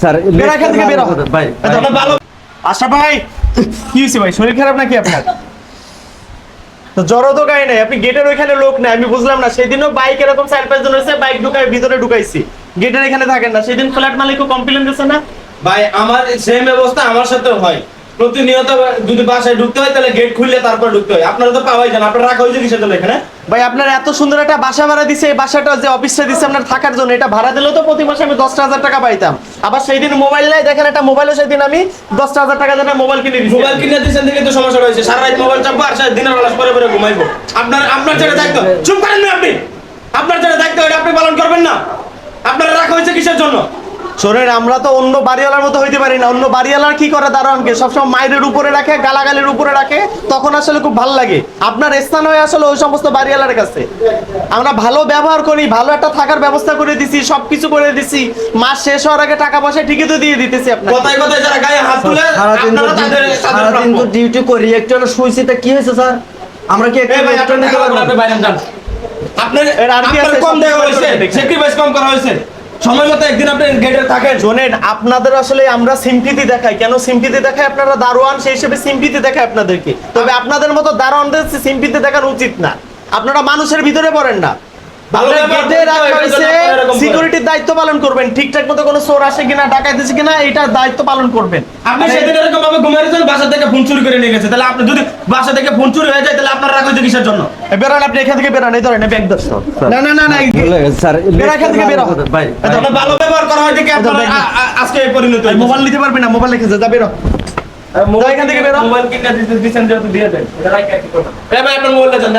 Sir বেরো এখান থেকে বেরো ভাই ভালো। আশরাফ ভাই কি হয়েছে ভাই, শরীর খারাপ নাকি আপনার? তো জ্বর তো গায়ে নাই, আপনি গেটের ওইখানে লোক নাই, আমি বুঝলাম না। সেদিনও বাইক এরকম 4-5 জন হয়েছে, বাইক ঢুকাই ভিতরে ঢুকাইছি, গেটের এখানে থাকেন না। সেদিন ফ্ল্যাট মালিকও কমপ্লেন দিয়েছে না ভাই? আমার সেম অবস্থা আমার সাথেও হয়। প্রতিনিয়ত যদি বাসায় ঢুকতে হয় তাহলে গেট খুললে তারপর ঢুকতে হয়। আপনারা তো পাওয়াই যান, আপনারা রাখা হয়েছে কিসের জন্য এখানে? ভাই? আপনার এত সুন্দর একটা বাসা ভাড়া দিছে, এই বাসাটা যে অফিসটা দিছে আপনার থাকার জন্য, এটা ভাড়া দিলেও তো প্রতি মাসে আমি 10,000 টাকা পাইতাম। আবার সেই দিন মোবাইল নাই, দেখেন একটা মোবাইলও সেদিন আমি 10,000 টাকা দিয়ে মোবাইল কিনে দিছি। মোবাইল কিনে দিয়েছেন দেখে তো সমস্যা হয়েছে। সারা রাত মোবাইল চাপবো আর দিনের বেলা পরে পরে ঘুমাইবো। আপনার যেটা দায়িত্ব, চুপ করেন না আপনি। আপনার যেটা দায়িত্ব এটা আপনি পালন করবেন না। আপনারা রাখা হয়েছে কিসের জন্য? শোনেন, আমরা তো অন্য বাড়িওয়ালার মতো হইতে পারি না। অন্য বাড়িওয়ালার কি করে, দারোয়ানকে সবসময় মায়ের উপরে রাখে, গালাগালির উপরে রাখে, তখন আসলে খুব ভালো লাগে। আপনার স্থান হয় আসলে ওই সমস্ত বাড়িওয়ালার কাছে। আমরা ভালো ব্যবহার করি, ভালো একটা থাকার ব্যবস্থা করে দিছি, সবকিছু করে দিছি। মাস শেষ হওয়ার আগে টাকা পয়সা ঠিকই তো দিয়ে দিতেছি আপনার। কথায় কথায় যারা গায়ে হাত তুলে আপনারা সারাদিন তো ডিউটি করি, একটু শুইছি, তা কি হয়েছে স্যার? আমরা কি একটু রেস্ট নিতে পারবো? আপনি বাইরে যান। আপনার আর কি আছে? কম দেওয়া হয়েছে, স্যাক্রিফাইস কম করা হয়েছে। সময় মতো একদিন আপনি গেটে থাকেন। শোনেন, আপনাদের আসলে আমরা সিম্পিতি দেখাই। কেন সিম্পিতি দেখাই? আপনারা দারোয়ান, সেই হিসেবে সিম্পিতি দেখাই আপনাদেরকে। তবে আপনাদের মতো দারোয়ানদের সিম্পিতি দেখানো উচিত না। আপনারা মানুষের ভিতরে পড়েন না। সিকিউরিটির দায়িত্ব পালন করবেন, ঠিকঠাক মতো কোনো চোর আসে কিনা, ডাকাত দিচ্ছে কিনা, এটা দায়িত্ব পালন করবেন। আপনি সেদিন এরকম ভাবে ঘুমিয়েছেন, বাসা থেকে ফোন চুরি করে নিয়ে গেছে। তাহলে আপনি যদি বাসা থেকে ফোন চুরি হয়ে যায় তাহলে আপনারা রাখা হয়েছে কিসের জন্য? বেরোন আপনি এখান থেকে, বেরোন। এই ধরেন ব্যাগ দর্শন। না না না না, স্যার বেরো এখান থেকে, বেরো। ভাই আপনার ভালো ব্যবহার করা হয় দেখে আপনারা আজকে এই পরিণতি। মোবাইল নিতে পারবি না, মোবাইল রেখে যা, বেরো। মোবাইল এখান থেকে বেরো। মোবাইল কিনে দিচ্ছেন যেহেতু দিয়ে দেন। এটা রাখা কি করবেন? ভাই আপনার মোবাইলটা দেন।